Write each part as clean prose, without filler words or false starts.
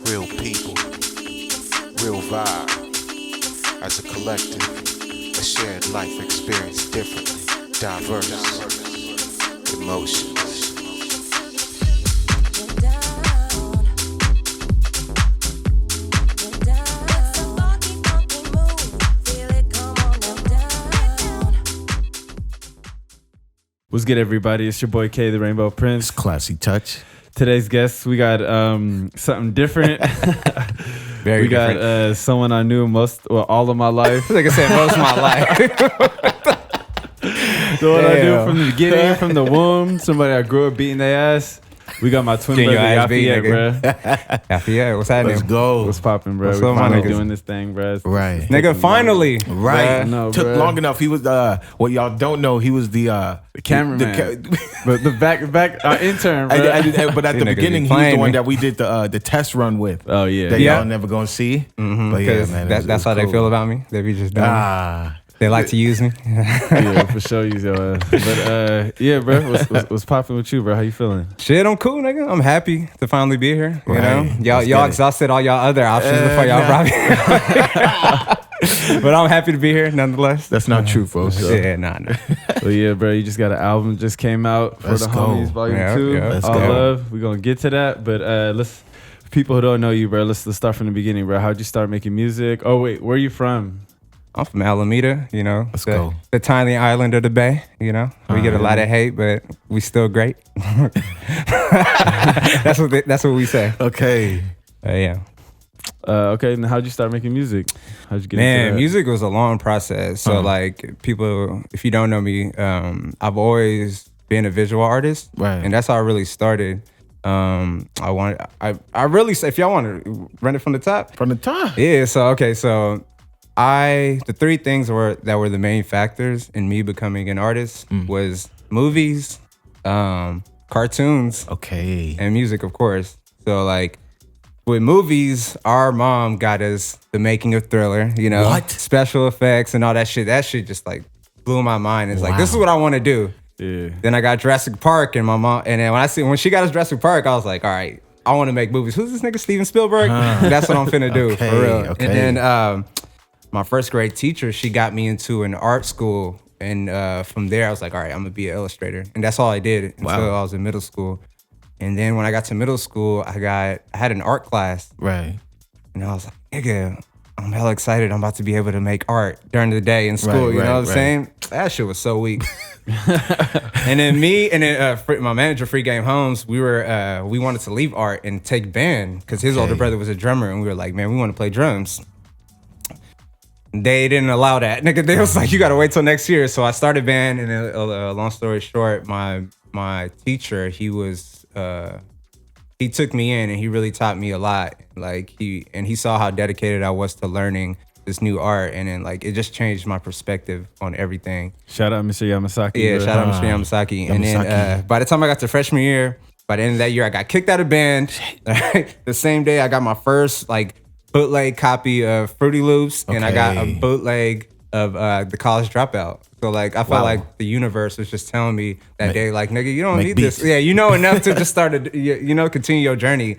real people, real vibe. As a collective, a shared life experience differently, diverse emotions. What's good, everybody? It's your boy K, the Rainbow Prince. Classy touch. Today's guest, we got something different. Very different. We got someone I knew all of my life. Like I said, most of my life. The one I knew from the beginning, from the womb. Somebody I grew up beating their ass. We got my twin brother Yaphiet, bro. Yaphiet, what's happening? Let's go. What's popping, bro? What's We up, my finally niggas? doing this thing, bro. Right. Nigga, finally. Right. No, Took bruh. long enough. He was what y'all don't know. He was the cameraman. But the back intern, bro. But at the Niggas beginning, be he was playing the one me. that we did the test run with. Oh, yeah. That Yeah. y'all never gonna see. Mm-hmm, But yeah, man, that's how they feel about me. They be just dumb. They like to use me. Yeah, for sure. You know, but yeah, bro. What's popping with you, bro? How you feeling? Shit, I'm cool, nigga. I'm happy to finally be here. You Right. know, y'all Let's get it. exhausted all y'all other options before y'all brought me. But I'm happy to be here nonetheless. That's not true, folks. Yeah, nah. Well, yeah, bro. You just got an album just came out for Let's the go. homies, Volume Yeah, 2. yeah. Let's All go. love. We're gonna get to that, but let's. For people who don't know you, bro, let's start from the beginning, bro. How'd you start making music? Oh wait, where are you from? I'm from Alameda, you know. Let's go. The tiny island of the Bay, you know. We get a lot of hate, but we still great. That's what we say. Okay. Yeah. Okay, and how'd you start making music? How'd you get into Man, that? music was a long process. So like people, if you don't know me, I've always been a visual artist. Right. And that's how I really started. I really say, if y'all want to run it from the top. From the top. Yeah, so the three things that were the main factors in me becoming an artist was movies, cartoons, Okay. and music, of course. So like with movies, our mom got us The Making of Thriller, you know, What? special effects and all that shit. That shit just like blew my mind. It's like, this is what I want to do. Yeah. Then I got Jurassic Park, and my mom, and then when she got us Jurassic Park, I was like, all right, I want to make movies. Who's this nigga, Steven Spielberg? That's what I'm finna do, Okay, for real. okay. And then my first grade teacher, she got me into an art school, and from there I was like, all right, I'm gonna be an illustrator, and that's all I did until I was in middle school. And then when I got to middle school, I had an art class, Right. and I was like, nigga, I'm hella excited. I'm about to be able to make art during the day in school. Right, you know what I'm right. saying? That shit was so weak. And then my manager, Free Game Holmes, we wanted to leave art and take band because his older brother was a drummer, and we were like, man, we want to play drums. They didn't allow that. Nigga, they was like, you gotta wait till next year. So I started band, and then, long story short, my teacher, he took me in and he really taught me a lot. Like he saw how dedicated I was to learning this new art, and then like it just changed my perspective on everything. Shout out Mr. Yamasaki. Yeah, bro. shout out Mr. Yamasaki. And then by the time I got to freshman year, by the end of that year, I got kicked out of band. The same day I got my first like bootleg copy of Fruity Loops, and I got a bootleg of the College Dropout. So like I felt like the universe was just telling me that day, like, nigga, you don't need beats. this. Yeah, you know enough to just start continue your journey.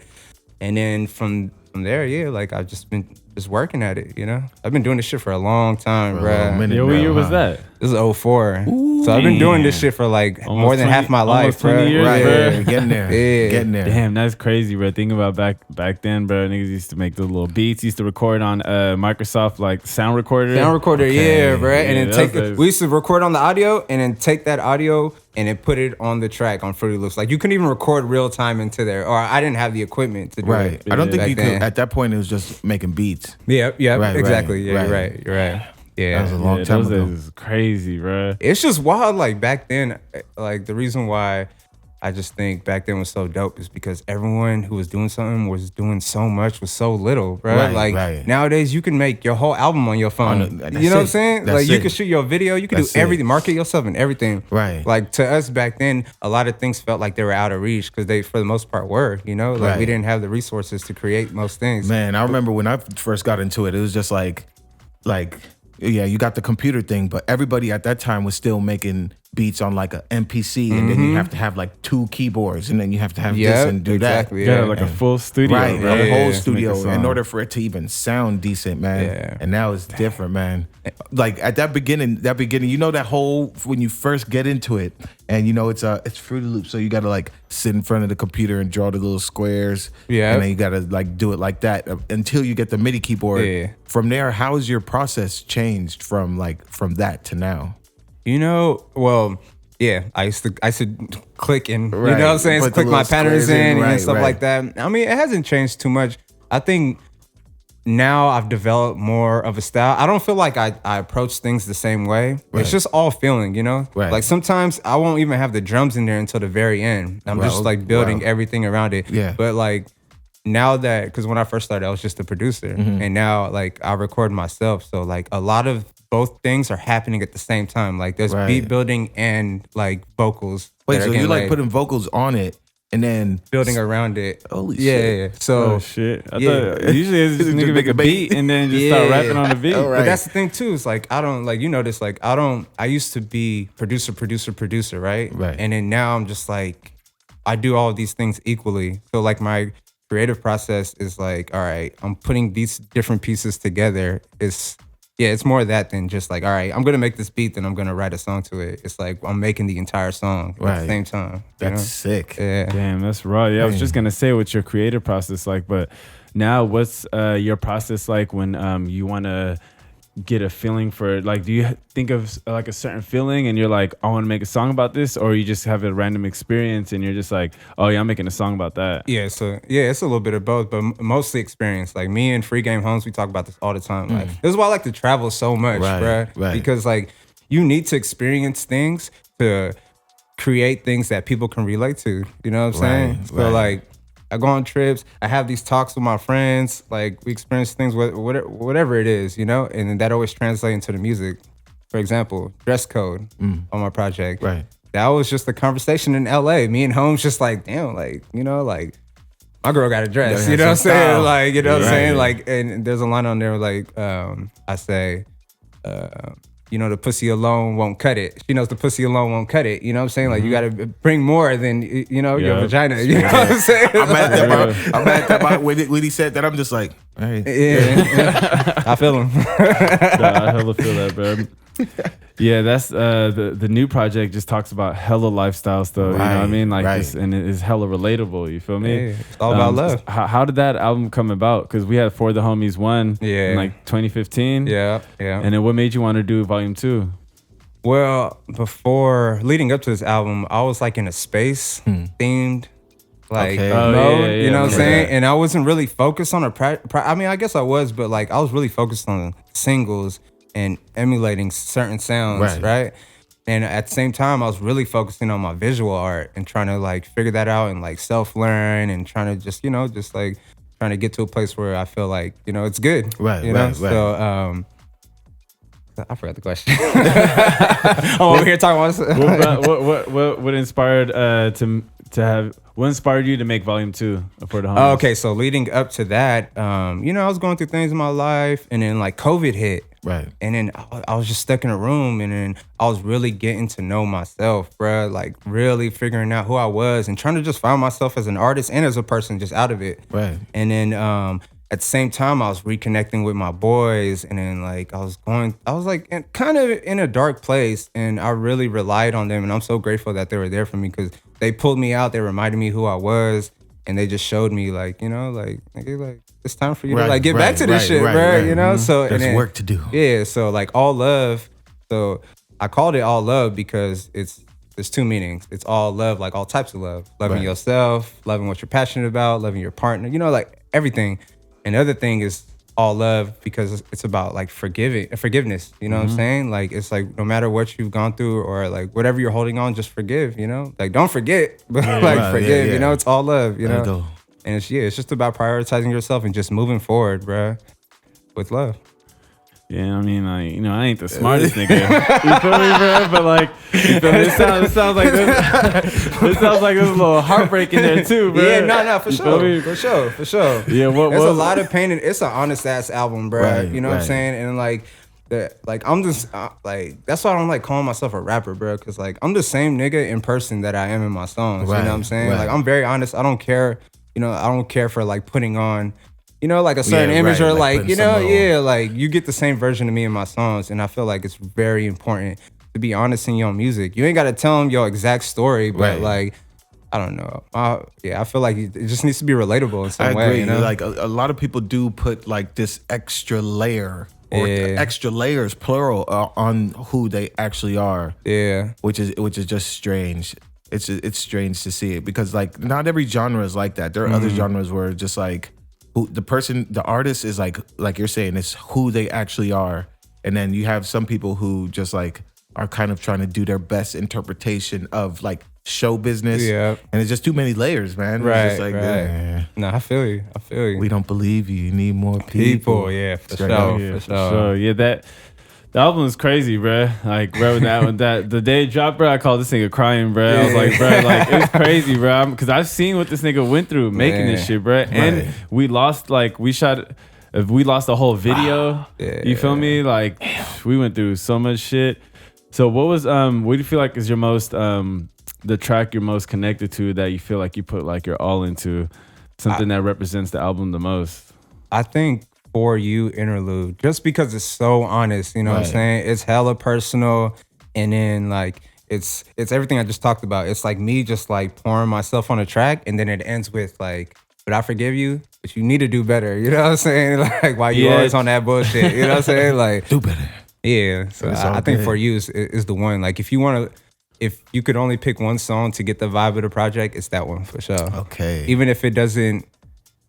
And then from there, yeah, like I've just been working at it, you know? I've been doing this shit for a long time, bro. Yeah, what year was that? This is 04. So I've been doing this shit for like Almost more than 20 half my life, almost 20 bro. years, Right. bro. Yeah, getting there. Yeah. Getting there. Damn, that's crazy, bro. Think about back then, bro. Niggas used to make those little beats. Used to record on Microsoft like sound recorder. Sound recorder, yeah, bro. Yeah, And that then was- we used to record on the audio and then take that audio and then put it on the track on Fruity Loops. Like you couldn't even record real time into there, or I didn't have the equipment to do Right. it. I don't think back you could. then. At that point, it was just making beats. Yeah, Right, exactly. Yeah, right. you're right. Yeah. That was a long time those ago. days is crazy, bro. It's just wild. Like back then, like the reason why I just think back then was so dope is because everyone who was doing something was doing so much with so little, bro. Right, like right. nowadays you can make your whole album on your phone. That's You know what I'm it. saying? That's Like you it. can shoot your video, you can That's do everything, it. market yourself and everything. Right. Like to us back then, a lot of things felt like they were out of reach because they, for the most part, were. You know, like Right. we didn't have the resources to create most things. Man, I remember when I first got into it, it was just like, yeah, you got the computer thing, but everybody at that time was still making beats on like a MPC, and then you have to have like 2 keyboards, and then you have to have this and do exactly, that. Yeah, like a full studio. Right, bro. a whole To studio make a in song. order for it to even sound decent, man. Yeah. And now it's different, man. Like at that beginning, you know, that whole when you first get into it, and you know it's Fruity Loops, so you got to like sit in front of the computer and draw the little squares. Yeah. And then you got to like do it like that until you get the MIDI keyboard. Yeah. From there, how has your process changed from that to now? You know, well, yeah, I used to click and you Right. know what I'm saying, Put the click my little patterns squares in, in right, and stuff right. like that. I mean, it hasn't changed too much. I think now I've developed more of a style. I don't feel like I approach things the same way. Right. It's just all feeling, you know? Right. Like sometimes I won't even have the drums in there until the very end. I'm just like building everything around it. Yeah. But like now that, because when I first started, I was just a producer. Mm-hmm. And now like I record myself. So like a lot of both things are happening at the same time. Like there's Right. beat building and like vocals. Wait, that are so getting you're like laid, putting vocals on it and then building around it. Holy yeah, shit. yeah. So Oh shit! I Yeah. thought usually it's just Just nigga make a beat and then just start Yeah. rapping on the beat. Oh, right. But that's the thing too. It's like I don't like, you know this, like I used to be producer, right? Right. And then now I'm just like I do all of these things equally. So like my creative process is like, all right, I'm putting these different pieces together. It's more of that than just like, all right, I'm gonna make this beat, then I'm gonna write a song to it. It's like I'm making the entire song at Right. the same time. you That's know? sick. Yeah. Damn, that's raw. Yeah, I was just gonna say what's your creative process like, but now what's your process like when you want to get a feeling for, like, do you think of like a certain feeling and you're like, I want to make a song about this, or you just have a random experience and you're just like, oh yeah, I'm making a song about that? Yeah, so yeah, it's a little bit of both, but mostly experience. Like me and Free Game Homes, we talk about this all the time. Like this is why I like to travel so much, Right, bruh. right. Because like you need to experience things to create things that people can relate to. You know what I'm saying? Right, So right. like I go on trips, I have these talks with my friends, like we experience things, whatever it is, you know, and then that always translates into the music. For example, Dress Code on my project. Right. That was just a conversation in LA. Me and Holmes just like, damn, like, you know, like my girl got a dress. Yeah, You know what I'm some saying? style. Like, you know what I'm Right. saying? Like, and there's a line on there like, I say, you know, the pussy alone won't cut it. She knows the pussy alone won't cut it. You know what I'm saying? Like, you got to bring more than, you know, your Yeah. vagina. You know what I'm saying? I'm at that part when he said that. I'm just like, hey. Yeah. I feel him. I hella feel that, bro. Yeah, that's the new project just talks about hella lifestyles though. You know what I Right, mean? Like right. this, and it is hella relatable. You feel me? Yeah, it's all about love. How did that album come about? Because we had For the Homies 1 Yeah. in like 2015. Yeah. And then what made you want to do Volume 2? Well, before leading up to this album, I was like in a space themed like Okay. Oh, mode, yeah, you know what I'm yeah. saying? And I wasn't really focused on I mean, I guess I was, but like I was really focused on singles and emulating certain sounds, right? And at the same time, I was really focusing on my visual art and trying to like figure that out and like self-learn and trying to just, you know, just like trying to get to a place where I feel like, you know, it's good. Right, you know? right. So I forgot the question. I'm over here talking about What inspired to have? What inspired you to make Volume 2 For the Homies? Oh, okay, so leading up to that, you know, I was going through things in my life, and then like COVID hit, Right. and then I was just stuck in a room, and then I was really getting to know myself, bruh, like really figuring out who I was and trying to just find myself as an artist and as a person just out of it. Right. And then at the same time, I was reconnecting with my boys, and then like I was like kind of in a dark place, and I really relied on them, and I'm so grateful that they were there for me because they pulled me out, they reminded me who I was, and they just showed me like, you know, like it's time for you to like get back to this shit, bro. You know, so and There's then, work to do. Yeah, so like all love. So I called it all love because there's two meanings. It's all love, like all types of love. Loving Right. yourself, loving what you're passionate about, loving your partner, you know, like everything. And the other thing is all love because it's about like forgiveness. You know what I'm saying? Like it's like no matter what you've gone through or like whatever you're holding on, just forgive, you know? Like don't forget, but like right, forgive, yeah. you know, it's all love, you There know? you go. And it's just about prioritizing yourself and just moving forward, bruh, with love. Yeah, I mean, like, you know, I ain't the smartest nigga. You feel me, bro? But like, you feel me? It sounds like this sounds like there's a little heartbreak in there too, bro. Yeah, no, for You feel me? sure. Yeah, There's a lot of pain, and it's an honest ass album, bro. Right, you know what I'm right. saying? And like, that like I'm just like that's why I don't like calling myself a rapper, bro. Cause like I'm the same nigga in person that I am in my songs. Right, You know what I'm saying? right. Like I'm very honest. I don't care. You know, I don't care for like putting on, you know, like a certain Yeah, image right, or like like putting you know, some little- yeah, like you get the same version of me in my songs, and I feel like it's very important to be honest in your music. You ain't gotta tell them your exact story, but Right. like. I don't know. I feel like it just needs to be relatable in some I way. agree. You know? Like a lot of people do put like this extra layer or extra layers, plural, on who they actually are. Yeah. Which is just strange. It's strange to see it because like not every genre is like that. There are other genres where just like who the artist is like you're saying, it's who they actually are, and then you have some people who just like are kind of trying to do their best interpretation of like show business. Yeah. And it's just too many layers, man. Right, It's just like, right. No, I feel you. we don't believe you. You need more people. Yeah, for Straight sure. up. Yeah, For for sure. sure. Yeah, the album is crazy, bro. Like, bro, that the day it dropped, bro, I called this nigga crying, bro. I was like, bro, like it's crazy, bro. Because I've seen what this nigga went through making this shit, bro. And Right. we lost the whole video. You feel me? Like, we went through so much shit. So what do you feel like is your most the track you're most connected to that you feel like you put like your all into, something that represents the album the most? I think For You interlude, just because it's so honest, you know what I'm Right. saying? It's hella personal, and then like it's everything I just talked about. It's like me just like pouring myself on a track, and then it ends with like, but I forgive you, but you need to do better. You know what I'm saying? Like why you always on that bullshit. You know what I'm saying? Like Do better. yeah. So It's all I think good. For You is the one. Like if you could only pick one song to get the vibe of the project, it's that one for sure. Okay. Even if it doesn't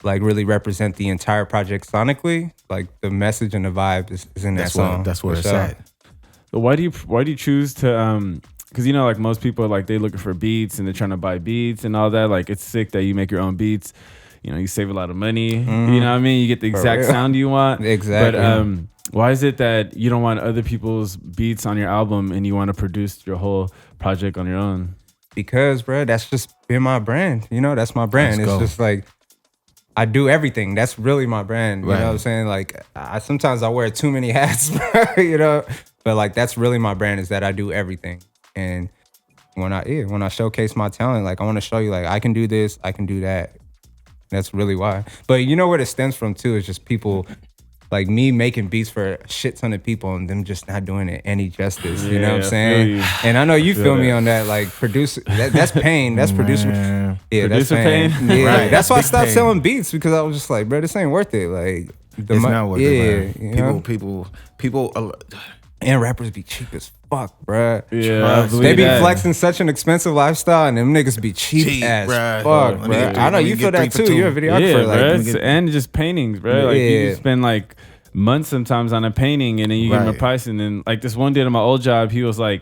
like really represent the entire project sonically, like the message and the vibe is in that song. That's where for it's sure. at. But why do you choose to because you know like most people like they looking for beats and they're trying to buy beats and all that. Like it's sick that you make your own beats. You know, you save a lot of money. You know what I mean? You get the exact real. sound you want. Exactly. But why is it that you don't want other people's beats on your album and you want to produce your whole project on your own? Because, bro, that's just been my brand. You know, that's my brand. Let's It's go. just like I do everything. That's really my brand. You Right. know what I'm saying? Like sometimes I wear too many hats, bro, you know. But like that's really my brand, is that I do everything. And when I showcase my talent, like I want to show you like I can do this, I can do that. That's really why. But you know what it stems from too is just people like me making beats for a shit ton of people and them just not doing it any justice. You know what I'm Yeah, I saying? feel you. And I know you feel me that. on that. Like producer, that's pain. That's producer. Man. Yeah, Producer that's pain. pain? Yeah, Right, that's why I big stopped pain. selling beats, because I was just like, bro, this ain't worth it. Like It's not worth it, man. you know? People. And rappers be cheap as fuck, bruh. Yeah, Trust. I believe They be that. flexing such an expensive lifestyle, and them niggas be cheap as bruh. fuck, Let me bruh. get I know let me you feel get that 3 for too. 2. You're a videographer, Yeah, like bro. me get- And just paintings, bro. Like you Yeah. can spend like months sometimes on a painting, and then you give him a Right. price, and then like this one dude at my old job, he was like,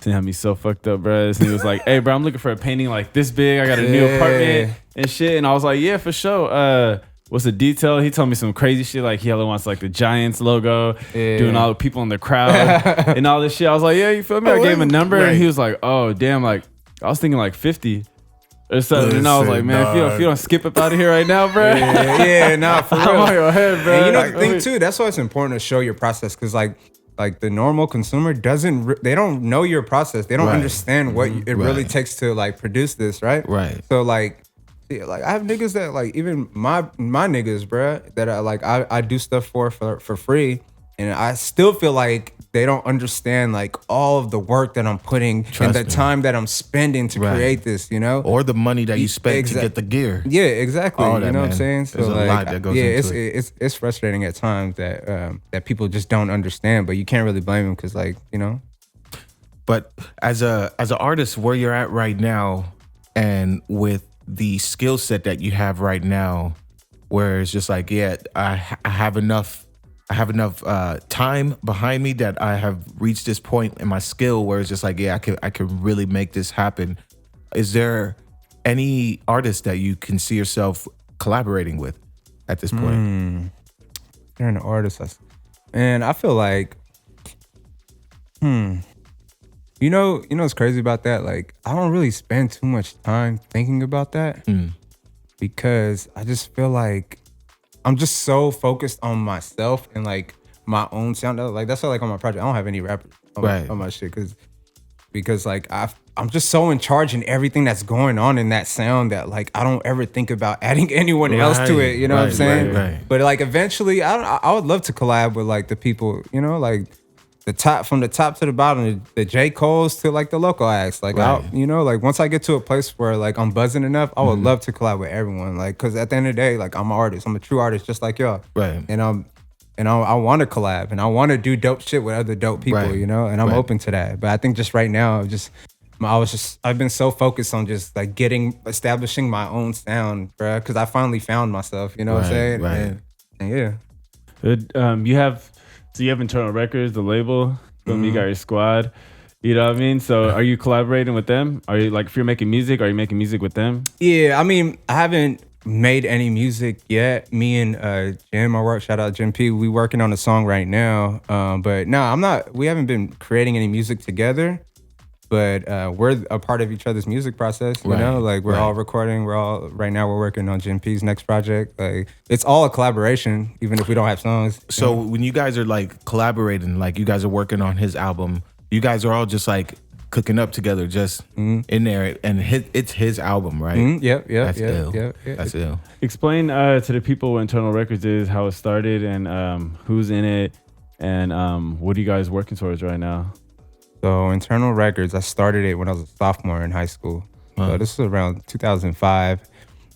"This had me so fucked up, bro." And he was like, "Hey, bro, I'm looking for a painting like this big. I got a new Yeah. apartment and shit." And I was like, "Yeah, for sure. What's the detail?" He told me some crazy shit, like he hella wants like the Giants logo, Yeah. doing all the people in the crowd and all this shit. I was like, "Yeah, you feel me?" I gave him a number, Right. and he was like, "Oh, damn!" Like I was thinking like 50 or something, and I was Listen, like, "Man, if you dog. don't skip up out of here right now, bro." yeah, nah, for I'm real. on your head, bro. And you know Like, the thing too, that's why it's important to show your process, because like the normal consumer they don't know your process. They don't Right. understand what it really Right. takes to like produce this, right? Right. So like, yeah, like I have niggas that like even my niggas, bruh, that I do stuff for free, and I still feel like they don't understand like all of the work that I'm putting and Trust the me. time that I'm spending to Right. create this, you know? Or the money that you spent to Exact- get the gear. Yeah, exactly. All You that, know what I'm man. saying? So There's a like, lot that goes yeah, into it's frustrating at times that people just don't understand, but you can't really blame them, because like, you know. But as an artist, where you're at right now, and with the skill set that you have right now, where it's just like, yeah, I have enough time behind me that I have reached this point in my skill where it's just like, yeah, I can really make this happen. Is there any artist that you can see yourself collaborating with at this point? You're an artist. And I feel like, you know what's crazy about that? Like, I don't really spend too much time thinking about that, because I just feel like I'm just so focused on myself and like my own sound. Like that's why like on my project, I don't have any rappers on my shit because like I'm just so in charge in everything that's going on in that sound that like I don't ever think about adding anyone else to it. You know what I'm saying? Right. But like eventually, I would love to collab with like the people. You know, like from the top to the bottom, the J. Cole's to like the local acts. Like you know, like once I get to a place where like I'm buzzing enough, I would love to collab with everyone. Like, cause at the end of the day, like I'm an artist. I'm a true artist, just like y'all. Right. And I want to collab and I want to do dope shit with other dope people, you know, and I'm open to that. But I think just right now, I've been so focused on just like establishing my own sound, bro, because I finally found myself, you know what I'm saying? Right. And yeah. You have Internal Records, the label, you got your squad, you know what I mean? So are you collaborating with them? Are you like, if you're making music, are you making music with them? Yeah, I mean, I haven't made any music yet. Me and Jim, shout out Jim P, we working on a song right now. But no, we haven't been creating any music together, but we're a part of each other's music process, you know? Like we're all recording, right now we're working on Jim P's next project. Like it's all a collaboration, even if we don't have songs. So when you guys are like collaborating, like you guys are working on his album, you guys are all just like cooking up together, just in there, and it's his album, right? Yep. That's ill. That's ill. Explain to the people what Internal Records is, how it started, and who's in it, and what are you guys working towards right now? So Internal Records, I started it when I was a sophomore in high school. So this is around 2005,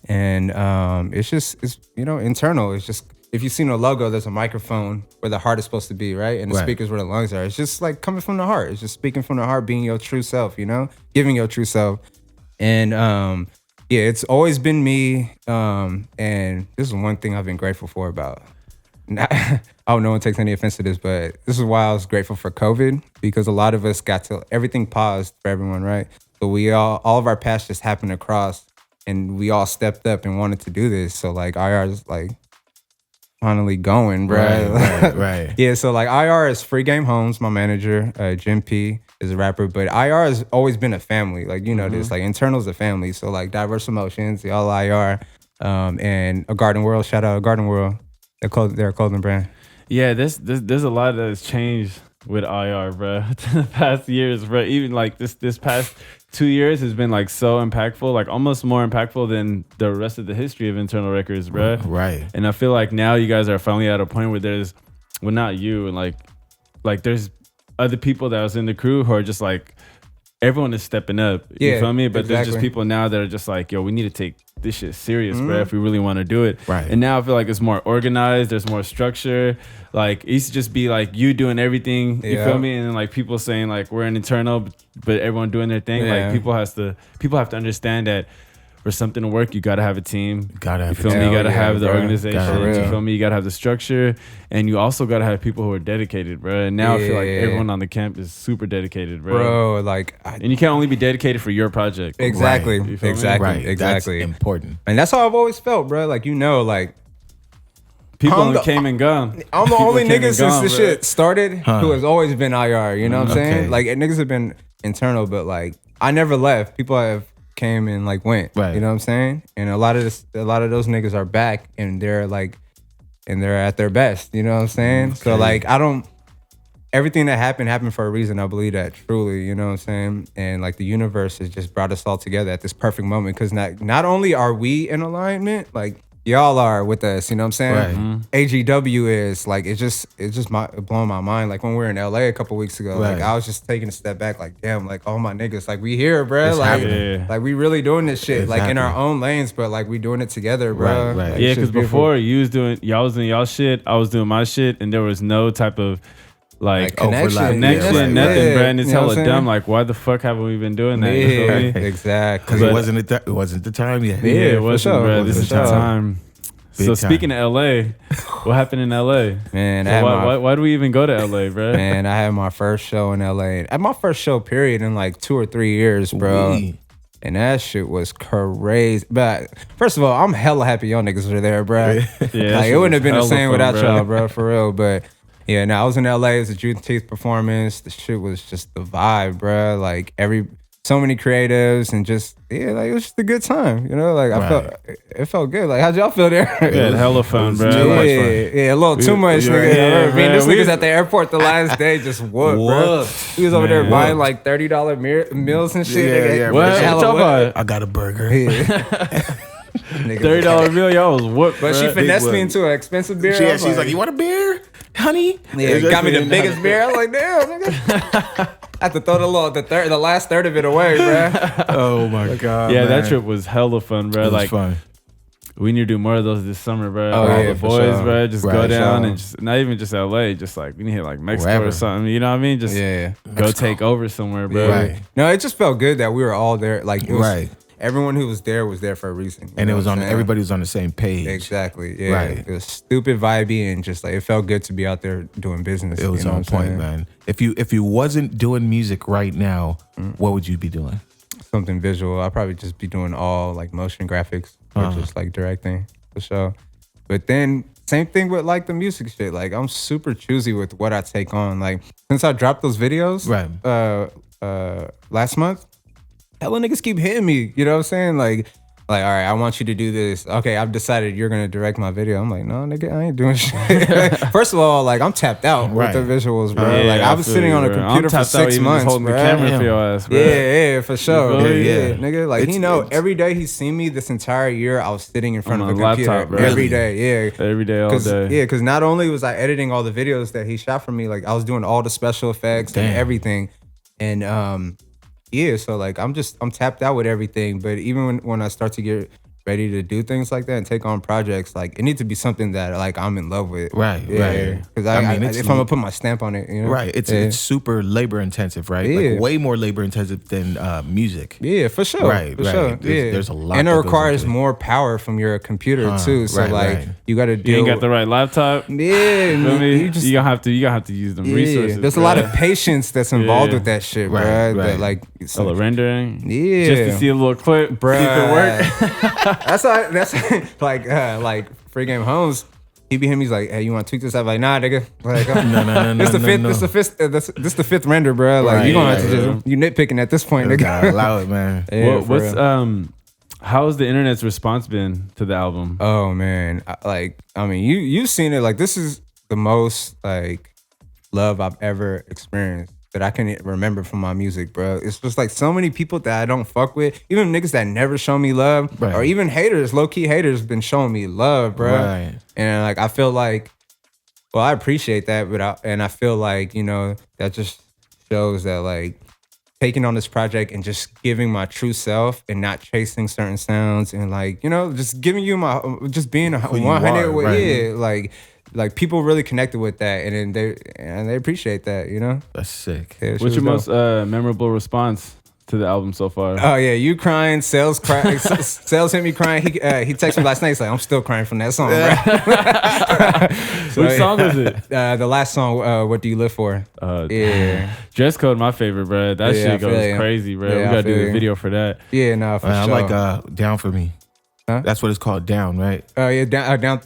and it's you know, internal. It's just, if you've seen a logo, there's a microphone where the heart is supposed to be, right? And the speakers where the lungs are. It's just like coming from the heart. It's just speaking from the heart, being your true self, you know? Giving your true self. And yeah, it's always been me. And this is one thing I've been grateful for about. I hope no one takes any offense to this, but this is why I was grateful for COVID, because a lot of us everything paused for everyone, right? So all of our paths just happened across, and we all stepped up and wanted to do this. So like IR is like finally going, bro. Right. Yeah, so like IR is Free Game Homes, my manager. Jim P is a rapper, but IR has always been a family. Like, you know this, like Internal's a family. So like Diverse Emotions, y'all IR, and a Garden World, shout out Garden World. They're a clothing brand. Yeah, there's a lot that has changed with IR, bro. The past years, bro. Even like this past 2 years has been like so impactful, like almost more impactful than the rest of the history of Internal Records, bro. Right. And I feel like now you guys are finally at a point where there's, well, not you, and like there's other people that was in the crew who are just like, everyone is stepping up. You feel me? But there's just people now that are just like, yo, we need to take this shit serious, bro, if we really want to do it. Right. And now I feel like it's more organized. There's more structure. Like it used to just be like you doing everything. You feel me? And then like people saying like we're an internal, but everyone doing their thing. Like people have to understand that for something to work, you gotta have a team. You feel me? You gotta have the organization. You feel me? You gotta have the structure, and you also gotta have people who are dedicated, bro. And now I feel like everyone on the camp is super dedicated, bro. And you can't only be dedicated for your project. Exactly. Right. Exactly. That's important. And that's how I've always felt, bro. Like, you know, like people only came and gone. I'm the only nigga since this shit started who has always been IR. You know what I'm saying? Like niggas have been internal, but like I never left. People have came and like went. Right. You know what I'm saying? And a lot of those niggas are back, and they're at their best. You know what I'm saying? So like everything that happened for a reason. I believe that truly, you know what I'm saying? And like the universe has just brought us all together at this perfect moment, because not only are we in alignment, like y'all are with us, you know what I'm saying? Right. AGW is like, it's just blowing my mind. Like when we were in LA a couple weeks ago, like I was just taking a step back, like damn, like all my niggas, like we here, bro. Like we really doing this shit, like in our own lanes, but like we doing it together, bro. Right. Like, Yeah, because before y'all was doing y'all shit, I was doing my shit, and there was no type of like connection, nothing, bro. And it's hella dumb. Like, why the fuck haven't we been doing that? You feel me? Exactly. Because it wasn't the time yet. Yeah, it wasn't, sure. bro. This is the time. So speaking of LA, what happened in LA? Man, so why do we even go to LA, bro? Man, I had my first show in LA. At my first show period in like 2 or 3 years, bro. And that shit was crazy. But first of all, I'm hella happy y'all niggas are there, bro. Yeah, like, it wouldn't have been the same without bro. y'all, bro, for real. But yeah, I was in LA. It was a Juneteenth performance. The shit was just the vibe, bro. Like so many creatives and just like it was just a good time, you know. Like it felt good. Like how'd y'all feel there? Yeah, hella fun, bro. Yeah, a little too much, nigga. Yeah, Man, this we niggas at the airport the last day just whooped, bro. He was over there buying like $30 meals and shit. Yeah, what y'all about? I got a burger. $30 meal, y'all was whooped. But she finessed me into an expensive beer. She's like, "You want a beer, honey?" Yeah, got me the biggest beer. I was like, "Damn, nigga." I had to throw the last third of it away, bro. Oh my god. Yeah, man. that trip was hella fun, bro. It was like fun. we need to do more of those this summer, bro. Oh, All yeah, the for boys, sure. bro. Just go Right, down sure. and just not even just LA, just like we need to hit like Mexico Wherever. or something. You know what I mean? Just Yeah. go Mexico. take over somewhere, bro. Right. No, it just felt good that we were all there. Like, it was, Right. everyone who was there for a reason. And it was on. Everybody. Everybody was on the same page. Exactly. Yeah. Right. It was stupid vibey and just like it felt good to be out there doing business. It was you know on what I'm point, saying? man. If you wasn't doing music right now, what would you be doing? Something visual. I'd probably just be doing all like motion graphics or just like directing for sure. But then same thing with like the music shit. Like I'm super choosy with what I take on. Like since I dropped those videos last month, hella niggas keep hitting me. You know what I'm saying? Like, all right, I want you to do this. Okay, I've decided you're gonna direct my video. I'm like, no, nigga, I ain't doing shit. First of all, like I'm tapped out with the visuals, bro. Yeah, like I was feel sitting you, on a bro. computer I'm for tapped out 6 even months, just holding bro. the camera for your ass, bro. Yeah, for sure. feel me? Yeah, nigga. Like he know it's- every day he's seen me this entire year. I was sitting in front On of a a computer laptop, bro. every day. Yeah, Every day, all day. Yeah, because not only was I editing all the videos that he shot for me, like I was doing all the special effects and everything, and yeah. So like I'm tapped out with everything. But even when I start to get ready to do things like that and take on projects, like it needs to be something that like I'm in love with. Right, Yeah. right. Because it's if I'm gonna put my stamp on it, you know. Right. It's super labor intensive, right? Yeah. Like way more labor intensive than music. Yeah, for sure. Right, for right. sure. There's a lot and it that goes requires into it. more power from your computer too. So right, like right. you got to You deal. ain't got the right laptop. Yeah, Feel me? you just You gonna have to use them resources. There's a bro. lot of patience that's involved Yeah. with that shit, Right, bruh. right. That like, it's All the rendering. Yeah. Just to see a little clip. bruh. See if it work. That's like Free Game Holmes. He be him. He's like, hey, you want to tweak this? I'm like, nah, nigga. Like, No. This the fifth. no. This the fifth render, bruh. Like you gonna have to just you nitpicking at this point, You nigga. gotta allow it, man. Yeah, for What's real. how's the internet's response been to the album? Oh man, I mean, you've seen it. Like this is the most like love I've ever experienced that I can remember from my music, bro. It's just like so many people that I don't fuck with, even niggas that never show me love, Right. or even haters, low key haters, been showing me love, bro. Right. And like I feel like, well, I appreciate that, but I feel like that just shows that like taking on this project and just giving my true self and not chasing certain sounds and like just giving you just being a you 100 are, with right. yeah like people really connected with that and then they appreciate that That's sick. Yeah, What's your shit was most dope. memorable response to the album so far? Oh yeah, you crying, sales hit me crying. He texted me last night. He's like, I'm still crying from that song, bro. Which song was it? The last song, What Do You Live For? Yeah. Dress Code, my favorite, bro. That Yeah, I shit feel goes you. crazy, bro. Yeah, We I gotta feel do you. the video for that. Yeah, no, for I sure. like Down For Me. Huh? That's what it's called, Down, right? Oh yeah, down.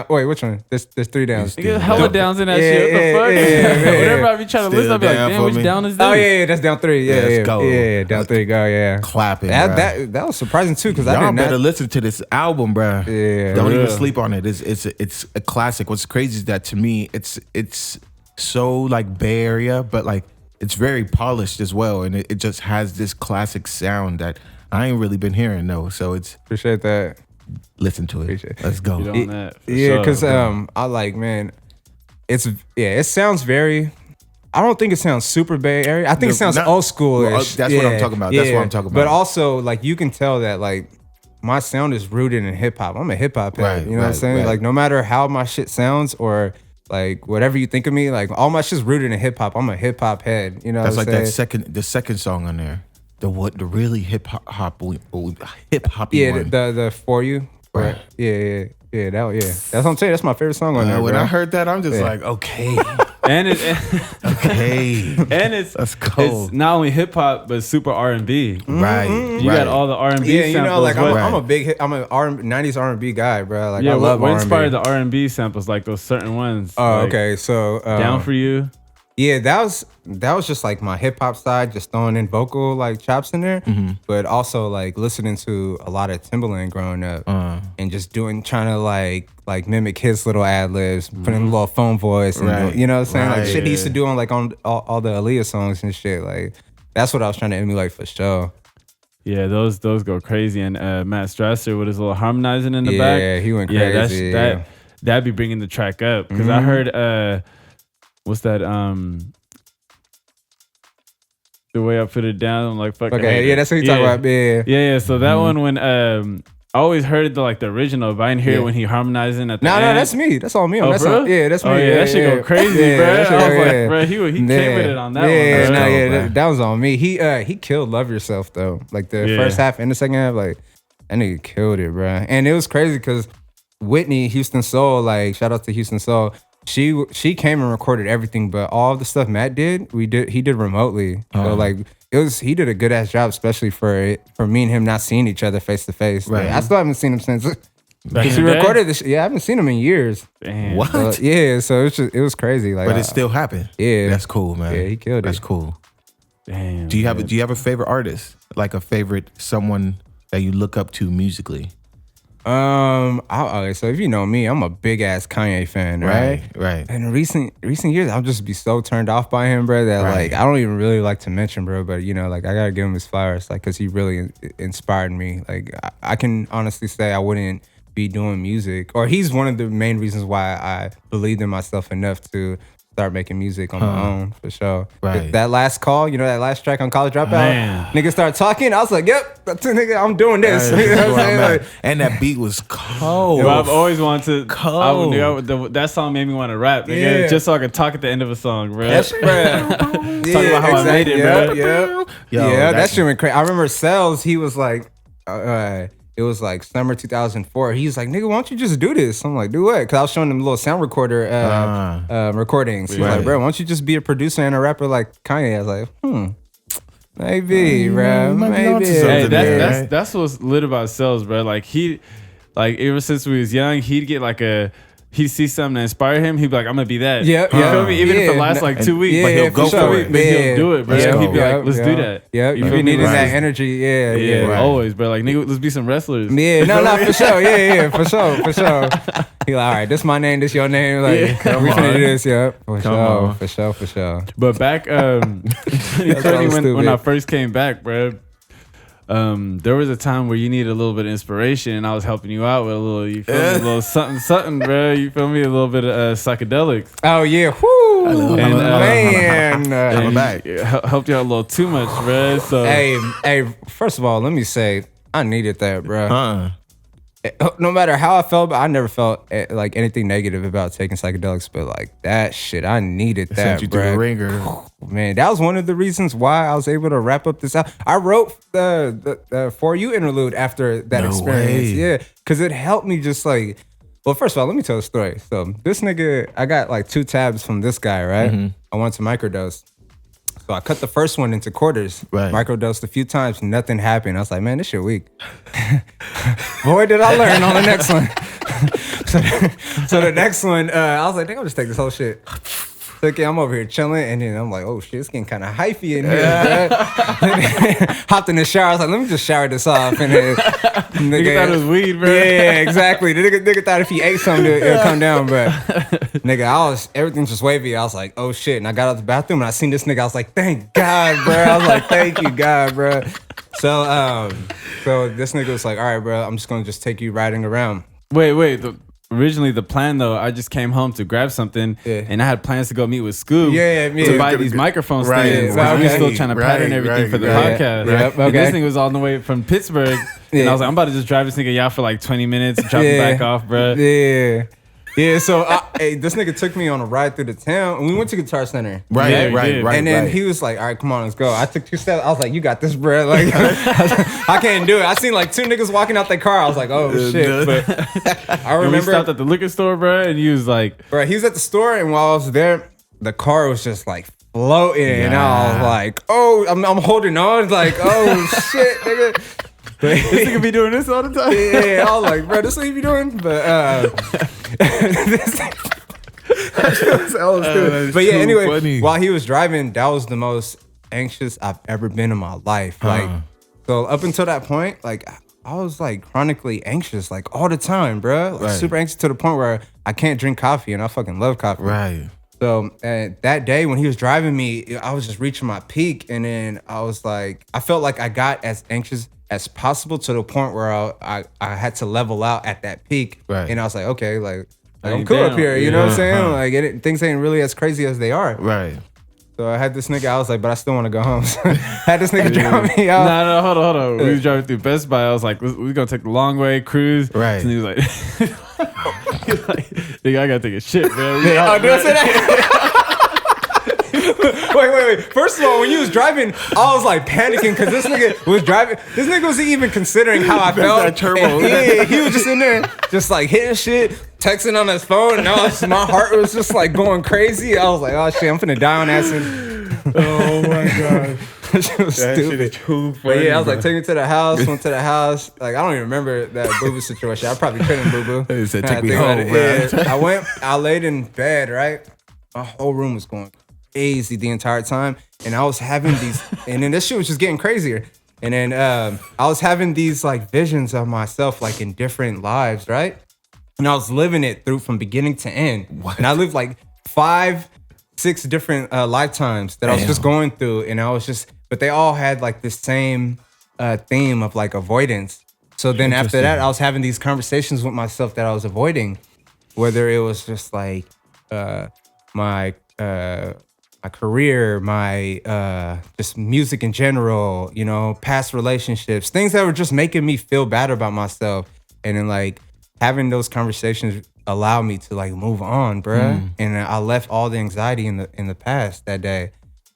Wait, which one? There's 3 downs. You get hella downs in that Yeah, shit. What the yeah, fuck? yeah. Whenever I be trying to Still listen, I be like, down damn, for which me. down is this? Oh yeah, that's down 3. Yeah, Let's yeah, go. yeah, down 3. Go, yeah. Clapping, bruh. That was surprising too because I Y'all did not. better listen to this album, bruh. Yeah. Don't even Yeah. sleep on it. It's a classic. What's crazy is that to me, it's so like Bay Area, but like it's very polished as well, and it just has this classic sound that I ain't really been hearing though. So it's Appreciate that. listen to it. Appreciate it. Let's go. Get on that. for Yeah, sure. because I like, man, it sounds very. I don't think it sounds super Bay Area. I think it sounds Not- old school. Well, that's what I'm talking about. That's what I'm talking But about. also, like, you can tell that like my sound is rooted in hip hop. I'm a hip hop head. Right, You know what I'm right, saying? right. Like, no matter how my shit sounds or like whatever you think of me, like all my shit's rooted in hip hop. I'm a hip hop head. You know That's what like I'm that saying? the second song on there. The really hip hoppy Yeah, one. the For You. Right. Yeah. That's what I'm saying. That's my favorite song on there. When bro. I heard that, I'm just Yeah. like, okay, and it, okay, and it's That's cold. It's not only hip hop but super R&B. right. You got all the R&B Yeah, samples. you know, like What- I'm a big hit. I'm a 90s R&B guy, bro. Like yeah, I love what R&B. inspired the R&B samples, like those certain ones? Oh, like okay. So Down For You. Yeah, that was just like my hip hop side, just throwing in vocal like chops in there, but also like listening to a lot of Timbaland growing up, and just trying to like mimic his little ad libs, putting a little phone voice, and you know what I'm saying, like shit he used to do on like on all the Aaliyah songs and shit. Like that's what I was trying to emulate for sure. Yeah, those go crazy, and Matt Strasser with his little harmonizing in the back. Yeah, he went crazy. That'd be bringing the track up because I heard what's that the way I put it down, I'm like fuck. Okay, yeah, that's what you talk about. Yeah. So that one when I always heard the original, but I didn't hear it when he harmonizing at the end. No, that's me. That's all me. Oh, that's bro? that's me. Oh yeah, that shit go crazy, bro. I was like, bro, he came with it on that one. That was on me. He killed Love Yourself though. Like the first half and the second half, like that nigga killed it, bro. And it was crazy because Whitney Houston Soul, like shout out to Houston Soul. She came and recorded everything, but all the stuff Matt did, he did remotely. So like he did a good ass job, especially for me and him not seeing each other face to face. Right. I still haven't seen him since because he recorded this. Yeah, I haven't seen him in years. Damn. What? So it was crazy. Like, but it still happened. Yeah, that's cool, man. Yeah, he killed it. That's cool. Damn. Do you have a favorite artist, like a favorite someone that you look up to musically? Okay, so if you know me, I'm a big ass Kanye fan, right? Right. And in recent years, I'll just be so turned off by him, bro, that like I don't even really like to mention, bro. But you know, like I gotta give him his flowers, like, cause he really inspired me. Like I can honestly say I wouldn't be doing music, or he's one of the main reasons why I believed in myself enough to start making music on my own, for sure. Right. That last call, you know, that last track on College Dropout, niggas started talking. I was like, yep, that's it, nigga, I'm doing this. You know what I'm saying? And that beat was cold. Well, I've always wanted to. Cold. That song made me want to rap, nigga, just so I could talk at the end of a song, bro. That's Talk about how I made it, bro. Yeah, that shit went crazy. I remember Cells, he was like, it was like summer 2004. He's like, nigga, why don't you just do this? I'm like, do what? Because I was showing him little sound recorder recordings. He's like, bro, why don't you just be a producer and a rapper like Kanye? I was like, maybe, bro, maybe. Hey, that's what's lit about Cells, bro. Like ever since we was young, he'd get like he'd see something that inspire him, he'd be like, I'm gonna be that. Yeah. You feel me? Even if it lasts like 2 weeks, but he'll go for it. But he'll do it, bro. Yeah. He'd be like, let's do that. Yeah, you be needing that energy. Yeah. Always, bro. Like, nigga, let's be some wrestlers. Yeah, no, for sure. Yeah, for sure. He like, all right, this my name, this your name. Like, we finna do this, for sure. But back 2020 when I first came back, bro, there was a time where you needed a little bit of inspiration, and I was helping you out with a little, you feel me, a little something, bro. You feel me? A little bit of psychedelics. Oh yeah, whoo, man, I'm back. Helped you out a little too much, bro. So hey, first of all, let me say I needed that, bro. No matter how I felt, I never felt like anything negative about taking psychedelics, but like that shit, I needed that, sent you bro. through the ringer. Man, that was one of the reasons why I was able to wrap up this out. I wrote the For You interlude after that experience. Yeah, because it helped me just like, well, first of all, let me tell a story. So this nigga, I got like 2 tabs from this guy, right? I wanted to microdose. So I cut the first one into quarters, microdosed a few times, nothing happened. I was like, man, this shit weak. Boy, did I learn on the next one. so the next one, I was like, I think I'll just take this whole shit. So, okay, I'm over here chilling, and then I'm like, oh shit, it's getting kind of hyphy in here. Hopped in the shower. I was like, let me just shower this off. And then nigga thought it was weed, bro. Yeah, exactly. The nigga thought if he ate something, it'll come down. But nigga, everything's just wavy. I was like, oh shit. And I got out the bathroom and I seen this nigga. I was like, thank God, bro. I was like, thank you, God, bro. So this nigga was like, all right, bro, I'm just gonna just take you riding around. Wait. Originally, the plan though, I just came home to grab something, and I had plans to go meet with Scoob to buy these microphone stands. We were still trying to pattern everything for the podcast. And this nigga was all the way from Pittsburgh, and I was like, I'm about to just drive this nigga out for like 20 minutes, drop him back off, bro. Yeah, so this nigga took me on a ride through the town, and we went to Guitar Center. Right. And then he was like, all right, come on, let's go. I took 2 steps. I was like, you got this, bro. Like, I can't do it. I seen like 2 niggas walking out their car. I was like, oh, shit. But I remember. We stopped at the liquor store, bro, and he was like. Bro, he was at the store, and while I was there, the car was just like floating. And I was like, oh, I'm holding on. Like, oh, shit, nigga. This nigga be doing this all the time. Yeah, I was like, bro, this what you be doing? But But yeah, anyway, funny. While he was driving, that was the most anxious I've ever been in my life. Like, so up until that point, like I was like chronically anxious, like all the time, bro. Like, super anxious to the point where I can't drink coffee, and I fucking love coffee. Right. So that day when he was driving me, I was just reaching my peak, and then I was like, I felt like I got as anxious as possible to the point where I had to level out at that peak. Right. And I was like, okay, like I'm cool up here, you know what I'm saying? Like things ain't really as crazy as they are. Right. So I had this nigga, I was like, but I still want to go home. So I had this nigga drive me out. No, hold on. We was driving through Best Buy. I was like, we're going to take the long way, cruise. Right. And he was like, nigga, I got to take a shit, man. Did I say that? Wait. First of all, when you was driving, I was like panicking because this nigga was driving. This nigga wasn't even considering how I felt. That turbo. He was just in there, just like hitting shit, texting on his phone. And my heart was just like going crazy. I was like, oh shit, I'm finna die on acid. Oh my god. That shit was stupid. Shit too funny, but yeah, I was like, take me to the house, went to the house. Like, I don't even remember that boo-boo situation. I probably couldn't boo-boo. He said, take me home, man. Yeah. I laid in bed, right? My whole room was going crazy the entire time. And I was having these, and then this shit was just getting crazier. And then I was having these like visions of myself like in different lives, right? And I was living it through from beginning to end. What? And I lived like 5-6 different lifetimes that I was just going through. And I was just, but they all had like the same theme of like avoidance. So then after that, I was having these conversations with myself that I was avoiding, whether it was just like my career, my just music in general, you know, past relationships, things that were just making me feel bad about myself. And then like having those conversations allowed me to like move on, bruh. And I left all the anxiety in the past that day.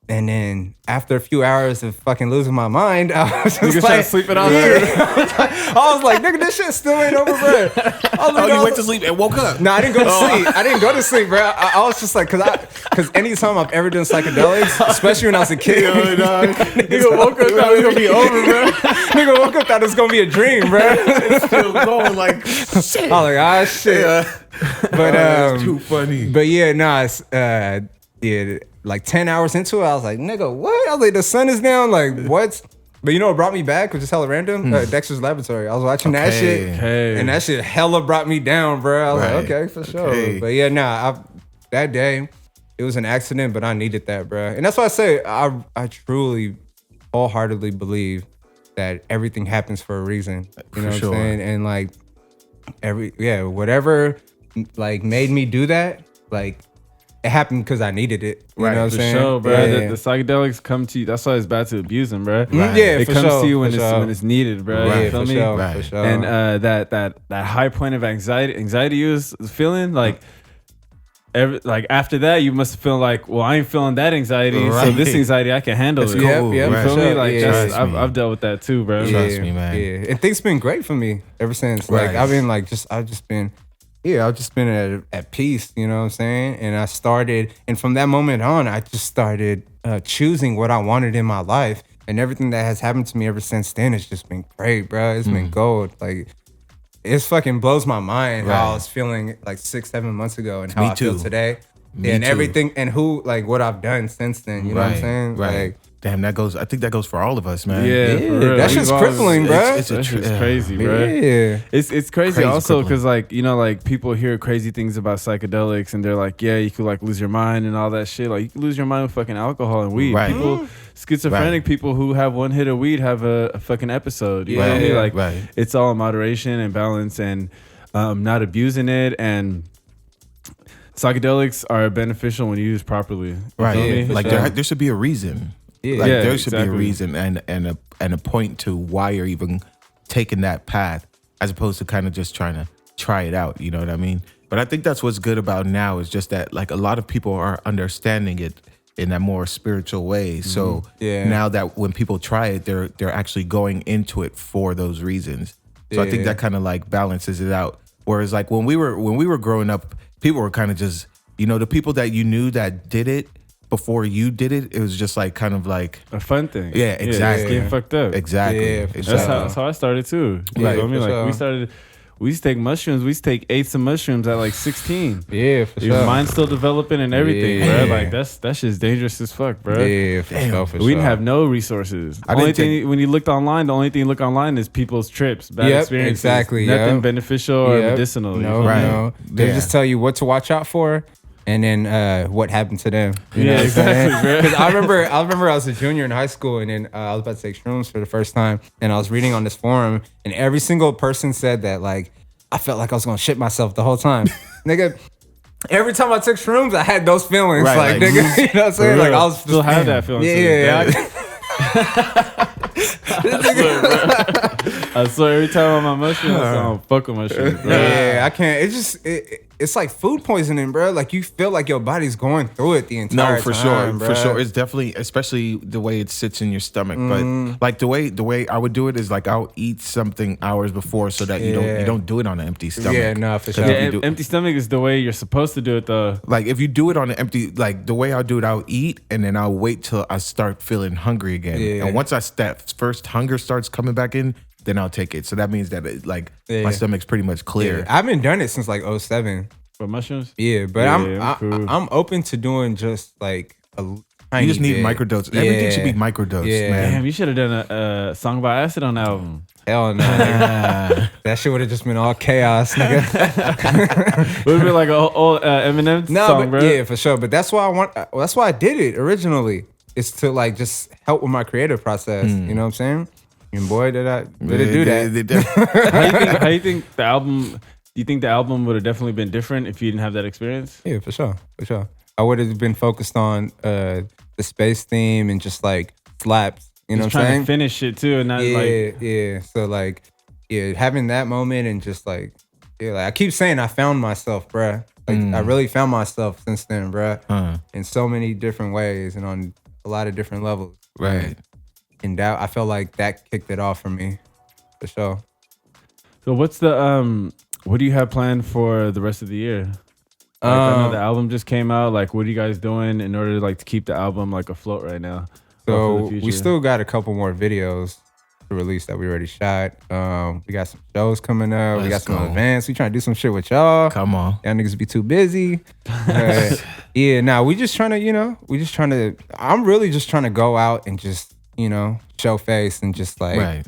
And then after a few hours of fucking losing my mind, I was just like, sleeping on I was like, nigga, this shit still ain't over, bro. You went to sleep and woke up? No, I didn't go to sleep. I didn't go to sleep, bro. I was just like, cause anytime I've ever done psychedelics, especially when I was a kid, nigga woke up thought it was gonna be over, bro. Nigga woke up thought it was gonna be a dream, bro. It's still going like shit. I was like, ah, shit. Yeah. But it's too funny. But yeah, nah, yeah, like 10 hours into it, I was like, nigga, what? I was like, the sun is down, like, what? But you know what brought me back, which is hella random? Dexter's Laboratory. I was watching that shit, and that shit hella brought me down, bro. I was like, okay, for sure. But yeah, nah, that day, it was an accident, but I needed that, bro. And that's why I say, I truly, wholeheartedly believe that everything happens for a reason. You know what I'm saying? And like, whatever, like, made me do that, like, it happened because I needed it. You know what I'm saying? Sure, bro. The psychedelics come to you. That's why it's bad to abuse them, bro. Right. Yeah, it comes to you when it's needed, bro. Right, you feel me? For sure. And that high point of anxiety you was feeling, like after that, you must feel like, well, I ain't feeling that anxiety, so this anxiety I can handle it. Cool. You feel me? Like I've dealt with that too, bro. Trust me, man. Yeah, and things been great for me ever since. Like I've been like I've just been at peace, you know what I'm saying? And I started, and from that moment on, I just started choosing what I wanted in my life. And everything that has happened to me ever since then has just been great, bro. It's been gold. Like, it fucking blows my mind how I was feeling like 6-7 months ago and how I feel today. And everything, and what I've done since then, you know what I'm saying? Right. Like, damn, I think that goes for all of us, man. Yeah, for real. That shit's crippling, bro. It's crazy, bro. Yeah. It's crazy also because, like, you know, like, people hear crazy things about psychedelics and they're like, yeah, you could like lose your mind and all that shit. Like, you could lose your mind with fucking alcohol and weed. Right. People, schizophrenic people who have one hit of weed have a fucking episode. You know what I mean? Like, it's all in moderation and balance and not abusing it. And psychedelics are beneficial when used properly. Right. Like, there should be a reason. Yeah, there should be a reason and a point to why you're even taking that path, as opposed to kind of just trying to try it out. You know what I mean? But I think that's what's good about now is just that, like, a lot of people are understanding it in a more spiritual way. So now that when people try it, they're actually going into it for those reasons. So I think that kind of like balances it out. Whereas like when we were growing up, people were kind of just, you know, the people that you knew that did it before you did it, it was just like kind of like a fun thing. Yeah, exactly. Getting fucked up. Exactly. Yeah, That's how I started too. You know what I mean? Like, we started we used to take mushrooms. We used to take 8 of mushrooms at like 16. Yeah, for Your sure. mind's still developing and everything, Yeah. bro. Like that's just dangerous as fuck, bro. Yeah, for sure. For We didn't have no resources. I Only didn't thing when you looked online, the only thing you look online is people's trips, bad experiences. Exactly. Nothing beneficial or medicinal. No, Right. no. They Yeah. just tell you what to watch out for, and then what happened to them. You know Yeah, what I'm saying? exactly, bro. 'Cause I remember I was a junior in high school, and then I was about to take shrooms for the first time, and I was reading on this forum, and every single person said that like I felt like I was gonna shit myself the whole time, nigga. Every time I took shrooms, I had those feelings, Right, like like, nigga. You know what I'm saying? Like I was still have that feeling. yeah. I swear every time I'm on mushrooms, I don't fuck with mushrooms, bro. Yeah, I can't. It's like food poisoning, bro. Like you feel like your body's going through it the entire No, for time, sure, bro. for sure. It's definitely, especially the way it sits in your stomach. But like the way I would do it is like I'll eat something hours before so that you don't do it on an empty stomach. Yeah, no, for sure. Yeah, you do- empty stomach is the way you're supposed to do it, though. Like if you do it on an empty, like the way I'll do it, I'll eat and then I'll wait till I start feeling hungry again. Yeah. And once that first hunger starts coming back in, then I'll take it. So that means that my stomach's pretty much clear. Yeah, I've been doing it since like 07. For mushrooms? Yeah, but Yeah, cool. I'm open to doing just like a tiny You just need bit. microdose. Everything should be microdose, Yeah. man. Damn, you should have done a song about acid on the album. Hell no. nigga. That shit would have just been all chaos, nigga. Would have been like an old Eminem No, song, but bro. yeah, for sure. But that's why that's why I did it originally. It's to like just help with my creative process. You know what I'm saying? And boy, did it do that. How you think the album? Do you think the album would have definitely been different if you didn't have that experience? Yeah, for sure. I would have been focused on the space theme and just like slaps. You know Just what I'm trying saying? to finish shit too, and not Yeah. So like, having that moment and just like, like I keep saying I found myself, bruh. Like I really found myself since then, bruh. In so many different ways and on a lot of different levels. Right. And that I felt like that kicked it off for me, for sure. So what's the what do you have planned for the rest of the year? Like, I know the album just came out. Like, what are you guys doing in order to keep the album like afloat right now? So we still got a couple more videos to release that we already shot. We got some shows coming up. We got Let's some go. events. We trying to do some shit with y'all. Come on. Y'all niggas be too busy. We just trying to, I'm really just trying to go out and just, show face and just like, Right.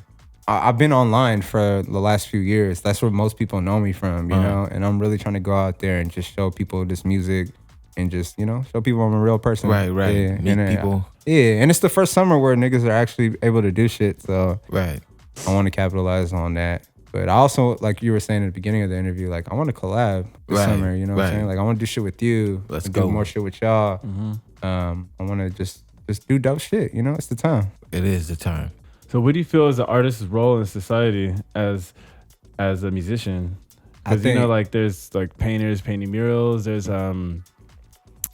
I've been online for the last few years. That's where most people know me from, you know? And I'm really trying to go out there and just show people this music and just, show people I'm a real person. Right. Yeah. Meet And, people. Yeah, and it's the first summer where niggas are actually able to do shit. So Right. I want to capitalize on that. But I also, like you were saying at the beginning of the interview, like I want to collab this Right, summer. You know what I'm right. saying? Like I want to do shit with you. Let's do go. more shit with y'all. I want to just do dope shit. It's the time. It is the time. So what do you feel is the artist's role in society as a musician? I Because think- there's like painters painting murals. There's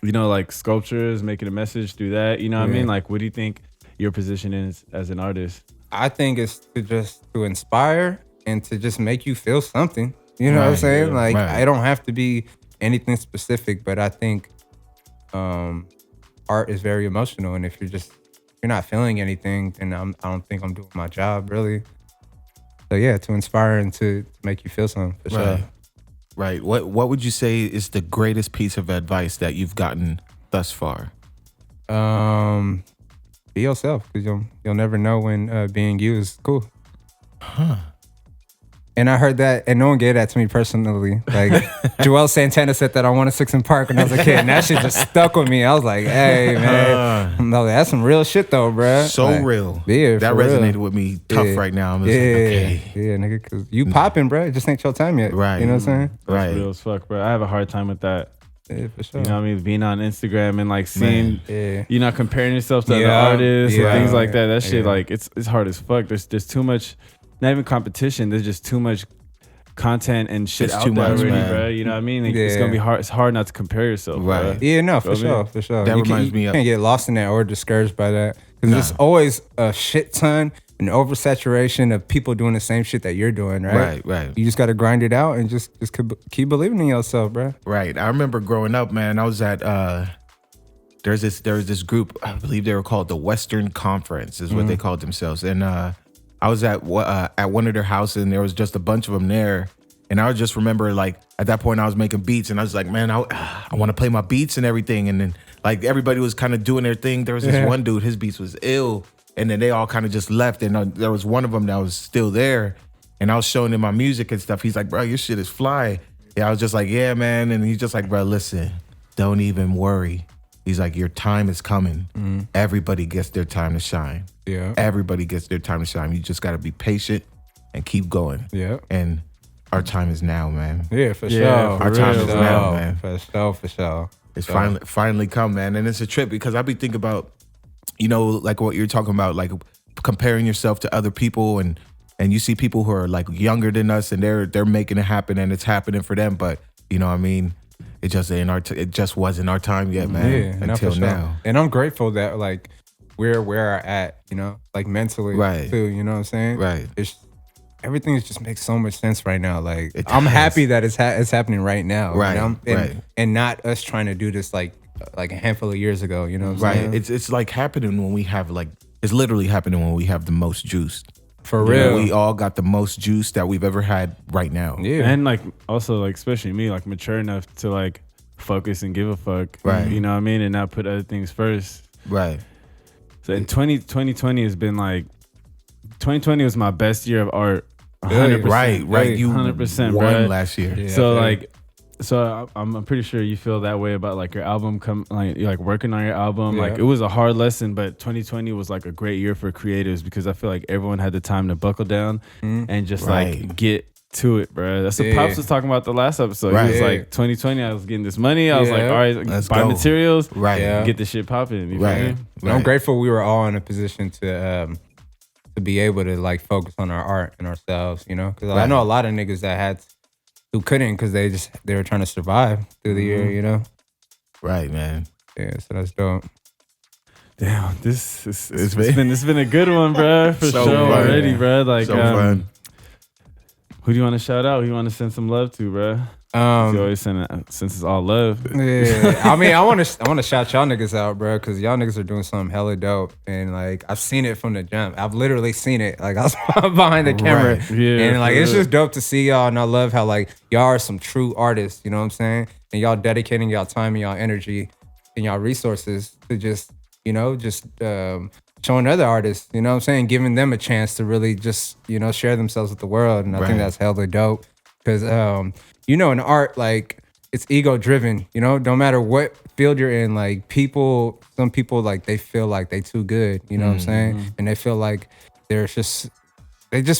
like sculptures making a message through that. You know what I Yeah. mean? Like, what do you think your position is as an artist? I think it's to inspire and to just make you feel something. You know what I'm Right, saying? yeah, Like right. I don't have to be anything specific, but I think art is very emotional, and if you're not feeling anything, then I don't think I'm doing my job really. So yeah, to inspire and to make you feel something for sure. Right. Right. What would you say is the greatest piece of advice that you've gotten thus far? Be yourself, because you'll never know when being you is cool. And I heard that, and no one gave that to me personally. Like Joel Santana said that on 106 in Park when I was a kid, and that shit just stuck with me. I was like, hey man, no, that's some real shit though, bruh. So Like, real. Yeah, That for real. resonated with me tough Yeah. right now. I'm Yeah, just like, okay. yeah, nigga, because you popping, bruh. It just ain't your time yet. Right. You know what I'm saying? That's Right. real as fuck, bro. I have a hard time with that. Yeah, for sure. You know what I mean? Being on Instagram and like seeing, Yeah. comparing yourself to other Yeah, artists and yeah, things like that. That shit, yeah. like, it's hard as fuck. There's too much, not even competition. There's just too much content and shit It's out too there much, already, man. bro. You know what I mean? Like, it's Yeah. gonna be hard. It's hard not to compare yourself, Right. bro. Yeah, no, for Feel me? sure, for sure. That you reminds me you of- can't get lost in that or discouraged by that, because there's always a shit ton and oversaturation of people doing the same shit that you're doing, right? Right. You just got to grind it out and just keep believing in yourself, bro. Right. I remember growing up, man. I was at there was this group. I believe they were called the Western Conference, is what they called themselves. And I was at one of their houses, and there was just a bunch of them there. And I just remember like at that point I was making beats and I was like, man, I want to play my beats and everything. And then like everybody was kind of doing their thing. There was this one dude, his beats was ill. And then they all kind of just left. And there was one of them that was still there. And I was showing him my music and stuff. He's like, bro, your shit is fly. Yeah, I was just like, yeah, man. And he's just like, bro, listen, don't even worry. He's like, your time is coming. Mm-hmm. Everybody gets their time to shine. Yeah. Everybody gets their time to shine. You just got to be patient and keep going. Yeah. And our time is now, man. Yeah, for sure. Our time is now, man. For sure. It's finally come, man. And it's a trip because I be thinking about, you know, like what you're talking about, like comparing yourself to other people and you see people who are like younger than us and they're making it happen and it's happening for them. But, you know what I mean? It just ain't it just wasn't our time yet, man. Until now. And I'm grateful that like we're where we're at, you know, like mentally too, you know what I'm saying? Right. Everything just makes so much sense right now. Like I'm happy that it's happening right now. Right. You know? And not us trying to do this like a handful of years ago, you know what I'm saying? It's like happening when we have it's literally happening when we have the most juice. For real. We all got the most juice that we've ever had right now. Yeah. And like also like especially me, like mature enough to like focus and give a fuck. Right. You know what I mean? And not put other things first. Right. So in 2020 has been like 2020 was my best year of art. 100%. Right. You 100% won bro. last year. Yeah, so I'm pretty sure you feel that way about like your album like working on your album. Yeah. Like it was a hard lesson, but 2020 was like a great year for creatives because I feel like everyone had the time to buckle down and just like get to it, bro. That's what Pops was talking about the last episode. He was like 2020 I was getting this money. I was like, all right, let's buy go. Materials, Right. get this shit popping. You feel me? Right. I'm grateful we were all in a position to be able to like focus on our art and ourselves, you know? Because I know a lot of niggas that who couldn't because they were trying to survive through the year, you know? Right, man. Yeah, so that's dope. Damn, it's been a good one, bro. For So sure fun, already, man. bro. Like, So fun. who do you want to shout out? Who you want to send some love to, bro? You always send it, since it's all love. Yeah, I mean, I want to shout y'all niggas out, bro, because y'all niggas are doing something hella dope, and like I've seen it from the jump. I've literally seen it. Like I was behind the camera, and like it's just dope to see y'all, and I love how like y'all are some true artists. You know what I'm saying? And y'all dedicating y'all time and y'all energy and y'all resources to just showing other artists. You know what I'm saying? Giving them a chance to really just share themselves with the world, and I think that's hella dope because in art, like, it's ego driven, no matter what field you're in, like some people like they feel like they too good, you know what I'm saying? And they feel like they just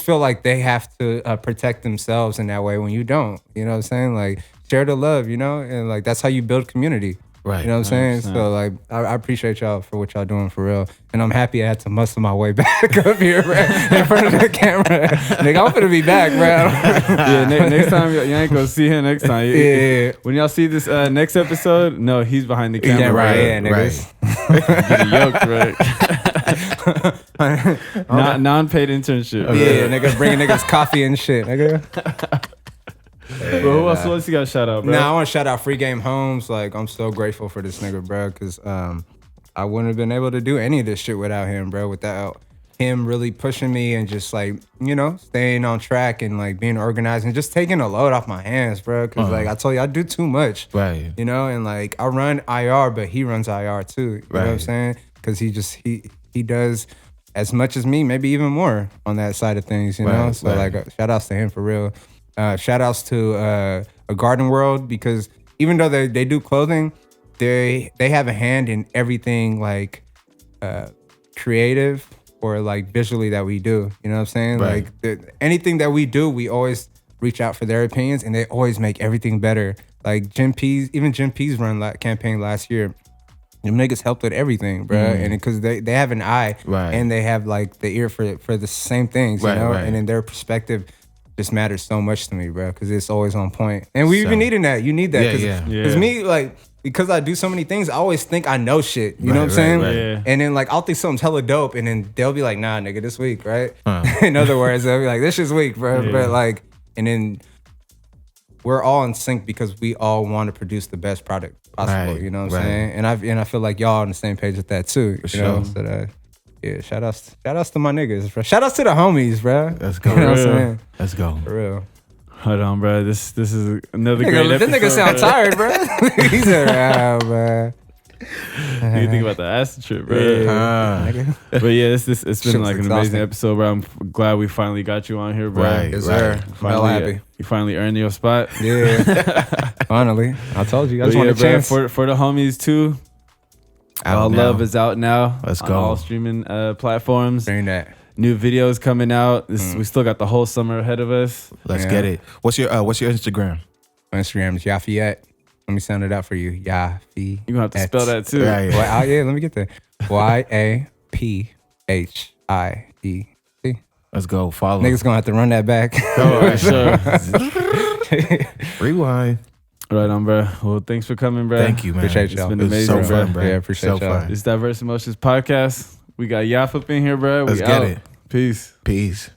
feel like they have to protect themselves in that way when you don't, you know what I'm saying? Like share the love, and like that's how you build community. Right. You know what I'm saying? 100%. So like I appreciate y'all for what y'all doing for real. And I'm happy I had to muscle my way back up here, bro, in front of the camera. Nigga, I'm finna be back, bro. Yeah, next time you ain't gonna see him next time. Yeah. When y'all see this next episode, no, he's behind the camera. Yeah, right. Yeah, niggas. Get a yoke, right? Non-paid internship. Yeah, nigga, bringing niggas coffee and shit, nigga. But who else you got to shout out, bro? I want to shout out Free Game Homes. Like, I'm so grateful for this nigga, bro, because I wouldn't have been able to do any of this shit without him, bro, without him really pushing me and just, like, staying on track and, like, being organized and just taking a load off my hands, bro, because, like, I told you, I do too much. Right. And, like, I run IR, but he runs IR, too. You know what I'm saying? Because he does as much as me, maybe even more on that side of things, you know? So, like, shout outs to him for real. Shout outs to a Garden World, because even though they do clothing, they have a hand in everything like creative or like visually that we do. You know what I'm saying? Right. Like anything that we do, we always reach out for their opinions, and they always make everything better. Like Jim P's run campaign last year, them niggas helped with everything, bro. And because they have an eye, and they have like the ear for the same things, you know, and in their perspective. Just matters so much to me, bro, because it's always on point. And we've been needing that. You need that. Because me, like, because I do so many things, I always think I know shit. You know what I'm saying? Right. Yeah. And then, like, I'll think something's hella dope, and then they'll be like, nah, nigga, this week, right? In other words, they'll be like, this shit's weak, bro. Yeah. But, like, and then we're all in sync because we all want to produce the best product possible. You know what I'm saying? And I feel like y'all on the same page with that, too. You know? So that, yeah, shout outs to my niggas, bro. Shout outs to the homies, bro. Let's go. You know what I'm saying? Let's go. For real. Hold on, bro. This is another great episode. This nigga sound tired, bro. He said, man. You think about the acid trip, bro. Yeah. But yeah, it's been Shit was like an exhausting. amazing episode, bro. I'm glad we finally got you on here, bro. Right, Yes, sir. Well happy. You finally earned your spot. Yeah. Finally. I told you. I just But want a bro, chance. for the homies too. All now. Love is out now. Let's on go. all streaming platforms. Saying that. New videos coming out. We still got the whole summer ahead of us. Let's Yeah. get it. What's your Instagram? My Instagram is Yaphiet. Let me sound it out for you. Yaphiet. You're gonna have to spell that too. Right. Well, yeah, let me get there. Yaphiet. Let's go. Follow. Niggas gonna have to run that back. All right, sure. Rewind. Right on, bro. Well, thanks for coming, bro. Thank you, man. Appreciate It's y'all. been It was amazing, so bro. fun, bro. Yeah, appreciate so y'all. fun. It's Diverse Emotions Podcast. We got Yaf up in here, bro. Let's We get out. it. Peace. Peace.